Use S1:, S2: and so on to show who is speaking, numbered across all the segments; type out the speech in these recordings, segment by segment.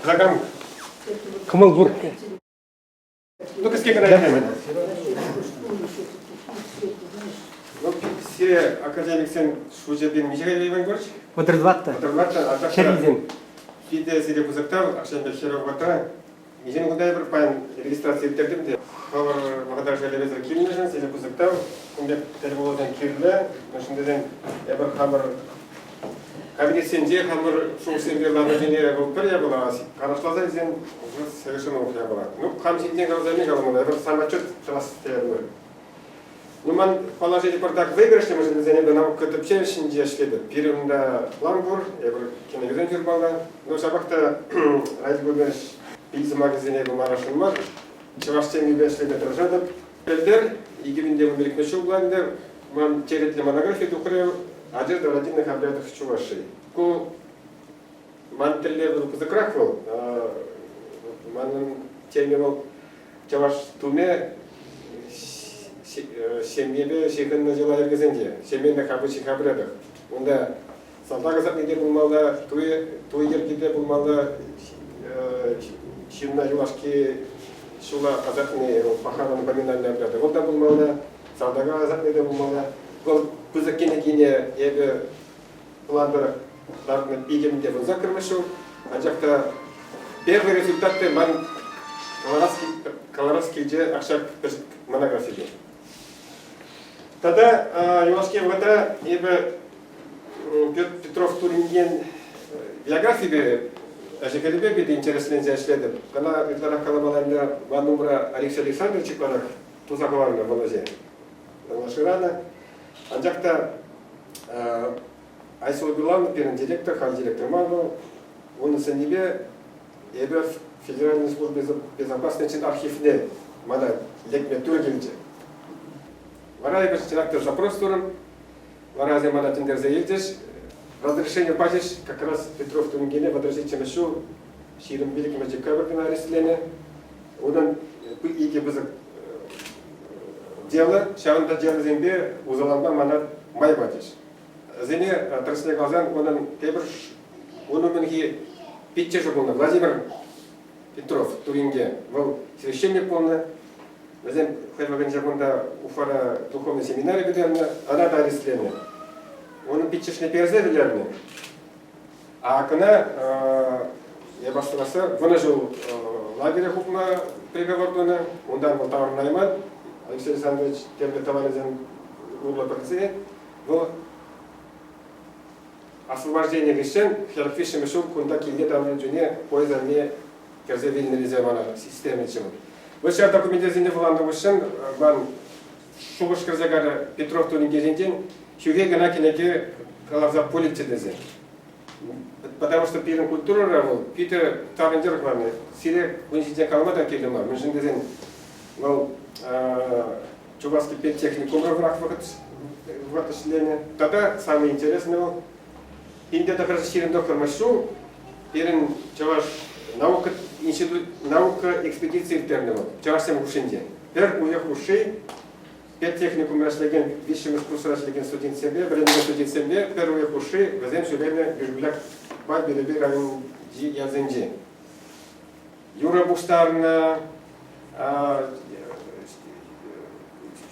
S1: Загам.
S2: Кымыл бур.
S1: Ну, кіске гана әйдемен. Ну, сире академик сен шужебен межеге дейбен көрші?
S2: Отырдыватты.
S1: Отырдыватты.
S2: Шеризен.
S1: Фиде сире бұзықтау, ақшамбек шеров бата. Межен құдай бір пайын регистрация еттердім де. Хабар мағадар жайлебезір келмежін, сире бұзықтау. Күндеп телефондан келді. Мәшіндеден бір хабар кабинетсенде хабар шоусенде ламаженере болып бір я была. Қарашлаза езен совершенно оқия была. Ну, хамсиден ғалзамин ғалымын, бір самочет жылас тегір. Ну, ман положили портак выигрышный, мы же занятые наука топчевищен дешледі. Пирымда ламбур, я бір киногизен жүрбалда. Ну, сабақта Райдгубеш пейзі магазине бұл марашын бар. Чеваштен үйбешледі тұржадып. Пелдер, егемінде мұндырекне шоу бұланды, ман теретлі монография тұқыры, одежда в родинных обрядах Чувашии. Ку ман тілі бұл қызықрақ бұл. Манның теме бұл Чаваш туме семьебе шекінні жила ергізінде, семейных обычных обрядах. Онда салта қазақ болмалда, той ергеде болмалда, шынна юлашки шула қазақны пахананы поминальный обряды. Онда болмалда, салдаға қазақ болмалда. Бұл күзіккені егі пландырын егемінде бұл закірмешу. Анжақта первый результатты ман Колорадский же ақшақ монография. Тогда Юлашке вода ебе Петров Туринген биографии ажекелебе биде интересный зяшледі. Когда Ветларах Калабаланда Ванумра Алексей Александрович Кларах Тузаковарна в Алазе. Лаширана. Анжақта Айсул Билан, первый директор, хал директор Магу, он на небе ебе Федеральной службы безопасности архивне, мана лекме тургенде. Вара ебе директор запрос турым, вара зе мана тендер заедешь, разрешение пазишь, как раз Петров Тунгене, возразить чем еще, ширим великим декабрь арестлене, он иге без дело, шаунда дело зембе, узалamba мана май батиш. Зене трасле глазан, он тебр, он менги питче жобулна, Владимир Петров, Туринге, был священник полный, затем хотел жабунда уфара духовный семинар бедерна, она да арестлене. Он питчешне перзе бедерне, а когда я бастыраса, он жил в лагере хупма приговордуна, он дан был товар наймат. Алексей Александрович, темный товаризм угла полиции, в освобождении решен, херфишем шел, куда килде там джуне, поезда не керзевильный резервана системы чего. Вот сейчас документизированный вланды вышен, ван шубыш керзегара Петров Тунингезинтен, чуге гана кинеге калавза политидезе. Потому что пирен культура равал, Питер Тавендер главный, сире вынесите калмата келема, мы же дезен, ну чувашский педтехникум враг в отошлении. Тогда самое интересное, Индия даже сирен доктор Машу, перен чуваш наука институт наука экспедиции интерного, чувашским ушинде. Пер уехал уши, педтехникум рашлеген, вещи мы курс рашлеген студент себе, брендный студент себе, пер уехал уши, возем шуберне южбляк бай береби район язенде. Юра Буштарна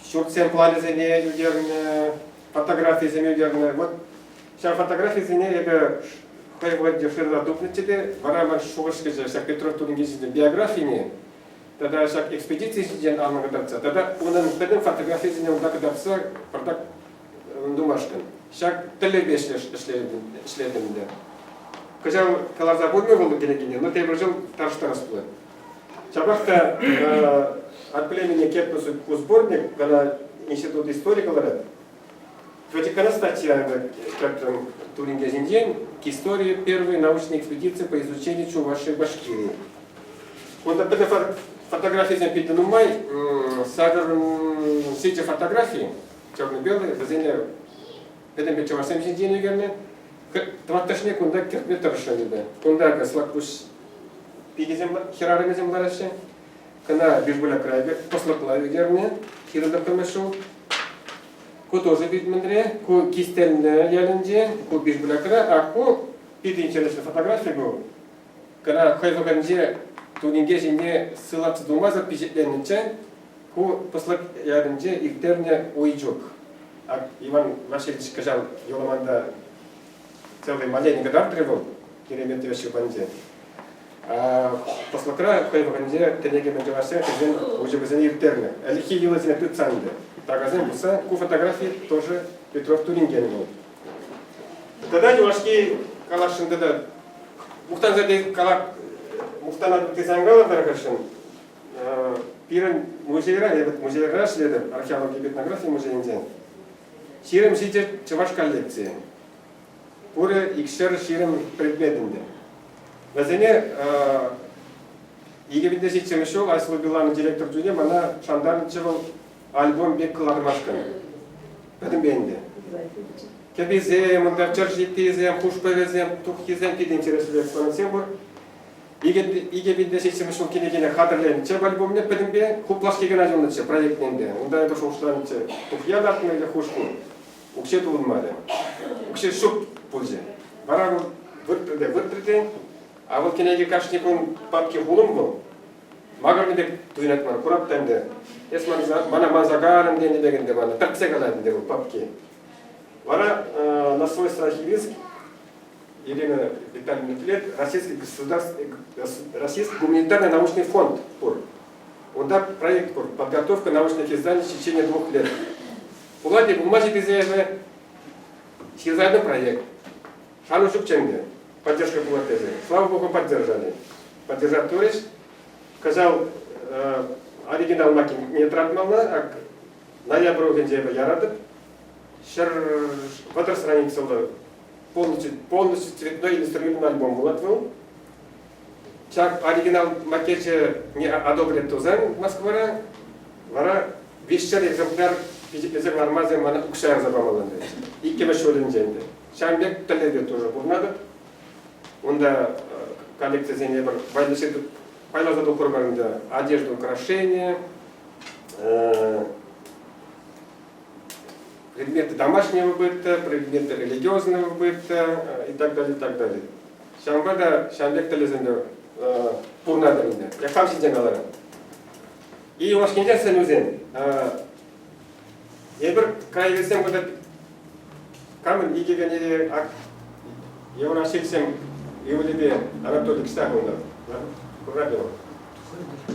S1: Шурцем плане зене юдерне, фотографии зене юдерне. Вот сейчас фотографии зене я хайвать деферда дупнете, вараман шувашки же, всяк Петров Тунгизин биографии, тогда всяк экспедиции зене алмагадавца, тогда он педем фотографии зене он дагадавца, продак думашкан. Всяк телебеш шледем. Когда калаза будем был генегине, но ты прожил таршта расплод. Чабахта от племени Кетнусу сборник, когда институт истории говорят, Ватикана статья Турингезинден к истории первой научной экспедиции по изучению Чувашии и Башкирии. Вот это фотографии запитаны май, все эти фотографии, черно-белые, в зене, это мы Чувашем сидели, верно, точнее, куда кирпич решили, куда гаслакуш пигизем херарами землараше. Когда бежбуля крайбе, послаплаве герне, хирда помешу, ку тоже битмендре, ку кистельне ялинде, ку бежбуля кра, а ку пиди интересная фотография был. когда хайваганже тунинге жине ссылаться думаза впечатленниче, ку послак ядынже ихтерне уйджук. А Иван Васильевич сказал, Йоламанда целый маленький дар требовал, керемет вещи банде. А послакра хайваганже тенеге меджавасе, уже вызани ихтерне. Эльхи елазine тыцанде. Тагазен буса, ку фотографии тоже Петров Туринген был. Тогда юашки калашында да Мухтанзаде калак Мухтанады тезангала даргашын. Пирен музейлера следом археология и этнография музейінде. Ширим жите чаваш коллекции. Пуры икшер ширим предметінде. Назене егебінде житсем еще Айсылу Биланы директор жүне мана шандарны чывыл альбом бек кылармашкан. Бәдім бейінде. Кебезем, ундавчар житезем, хушпевезем, тухизем, пид интересный экспонатсем бар. Иге бидде сечем шул кенегене хатırlayın. Чеб альбомне педимбе хуплаш кеген ажоннычы проектненде. Унда это шоушланычы. Тухья дартны или хушку. Укше тулынмады. Укше шуп пулже. Бара выртрде. А вот кенеге кашникун папки хулым был. Магармедек туйнатмар кураптанды. Эсман мана мазагарым денде дегенде мана. Таксе каладынде был папки. Вара на свой страх и риск Ирина Витальевна Клет, Российский гуманитарный научный фонд. Он дал проект подготовка научных изданий в течение 2 лет. Улади бумаги безеевы, сильзайный проект. Шану Шупченге, поддержка Кулатезы. Слава Богу, поддержали. Поддержать туриш. Сказал, оригинал маки не тратмална, а ноябрь угензеева ярадып. В этой странице полностью цветной иллюстрированный альбом был. Чак оригинал макете не одобрит тузан Москвара, вара вещер экземпляр пятипезер мазем мана укшаяр забамаланды. И кемешолинженде. Шамбек таледе тоже бурнады. Онда коллекция зене бар байлышет байлазаду курбарында одежда, украшения, предметы домашнего быта, предметы религиозного быта и так далее, и так далее. Шамбада, шамбек талезенде пурнадырында. Я хам сиден аларым. И вашкенде сен өзен. Ебір край весем куда камын игегенеде евро шексем евлебе Анатолий Кстаховна. Курабел.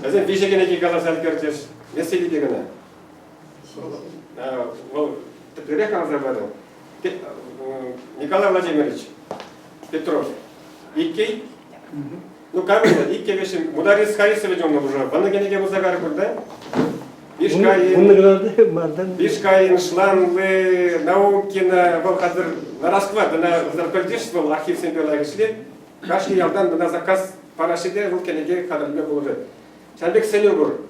S1: Азен вишегенеге галасал кертеш. Месели дегена. Николай Владимирович Петров. Иккей. Ну как это? Иккей вешем. Мударис Харисович он уже. Ванагенеге музагар был, да? Бишкаин, Шланлы, Наукина, Волхадыр. На расклад, на зарпальдишство, архив Симбела шли. Кашки ялдан на заказ парашиде Волкенеге кадрме было. Шанбек Сенюбур.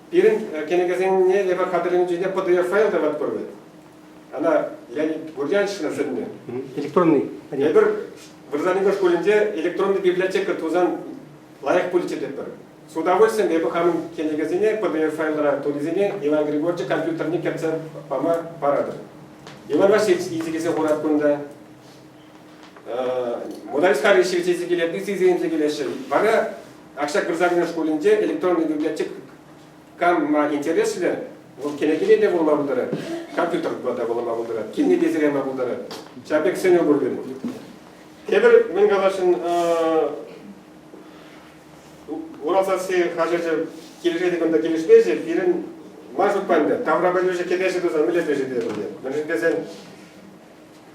S1: Пирин кенегазенне лева кадрын жүне PDF файл дават көрбөт. Ана Леонид Гурьяншина сенне.
S2: Электронный.
S1: Ебір Вырзанинга школінде электронный библиотека тузан лайық полите деп бар. С удовольствием ебі хамын кенегазене PDF файлдара туризене Иван Григорьевич компьютерне кетсе пама парадыр. Иван Васильевич изегесе хорат күнда. Мударис Харишевич изегелет, изегелеші. Бара Акшак Вырзанинга школінде электронный библиотека кам интересле, вот кенегине де болма булдырат, компьютер да болма булдырат, кинне дезереме булдырат. Шабек сене бурген. Ебір мен галашын Уралсасы хажыржы келеше дегенде келешпеже, бирин мажут панды, таврабележе кедеше дозан милепеже де булды. Мен дезен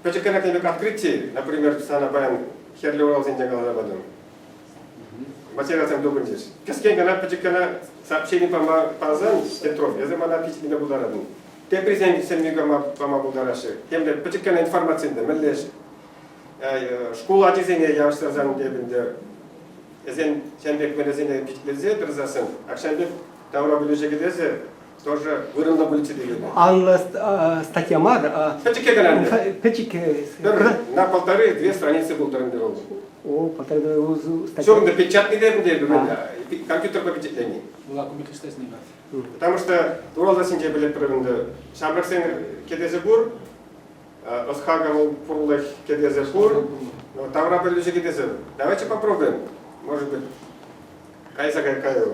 S1: почекана кемек открытие, например, сана баян херли Уралсынде галабадым. Материалом добрый здесь. Каскен гана почекана сообщение пазан Петров. Я замана пить меня бударадын. Те презент сенмига пама будараши. Темде почекана информация да меллеш. Школа атизене я штазан дебинде. Эзен сенбек менезене питлезе дырзасын. Акшанбек тавра билеже гедезе тоже вырылна булити деген.
S2: Анна статья мар.
S1: Почекана.
S2: Печике.
S1: На 1,5-2 страницы был трендовал.
S2: О, полторы статьи.
S1: Все, он печатный дебинде, компьютер по впечатлению. Потому что Уралдасынде билет провинде. Шабраксен кедезе бур, Осхагал пурлах кедезе бур, тавра билеже кедезе. Давайте попробуем. может быть, кайса кайо.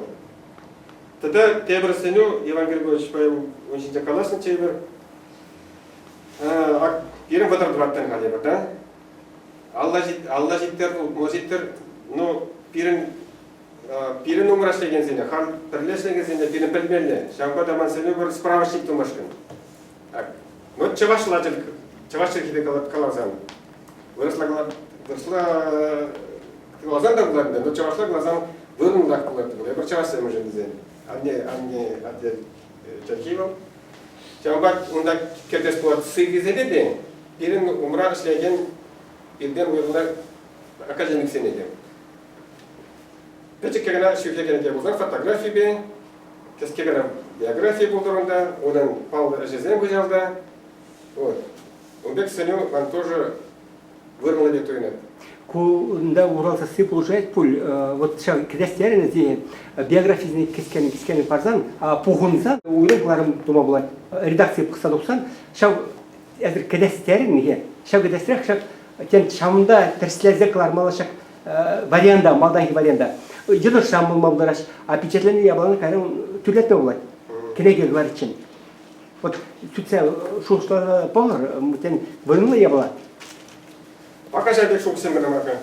S1: Тогда Тебрсеню Иван Григорьевич поел очень классно чейбер. Пирен ватар дваттан халеба, да? Алла життер, мозиттер, но пирен умрашлеген сене, хан перлешлеген сене, пирен пельмелне. Шамба даман сене бір справочник тумашкан. Но чаваш хиде калазан. Выросла глазан да глазан, но чавашла глазан вырун лак булат. Я бір чаваш сене можем дизен. Анне отдел Чаркивов. Шамба унда кетес туат сыгизеде де. Пирен умрашлеген birden uygular akademik senede. Peki kegana şifre diye bozar fotoğrafya be, keskegana biyografiya bulduğunda, ondan Павел Рожезен выделда. Вот. Он бек сеню, он тоже вырвал эту инет.
S2: Куда уралса сы получает пуль, вот сейчас когда стерены зи биографизный кискен парзан, а пугунза уйрыкларым дома была редакция пыксадуксан, сейчас когда стерены ге, сейчас когда стерех, сейчас тем шамда терслезек лармалашак варианда, малданги варианда. Жидор шамбул мамдараш, а печатленный ябланы кайрам түлетне булат. Кенеге говоричен. Вот сүтсе шушлар палар, мутен вырнула ябла.
S1: Пока же я шук семена мака.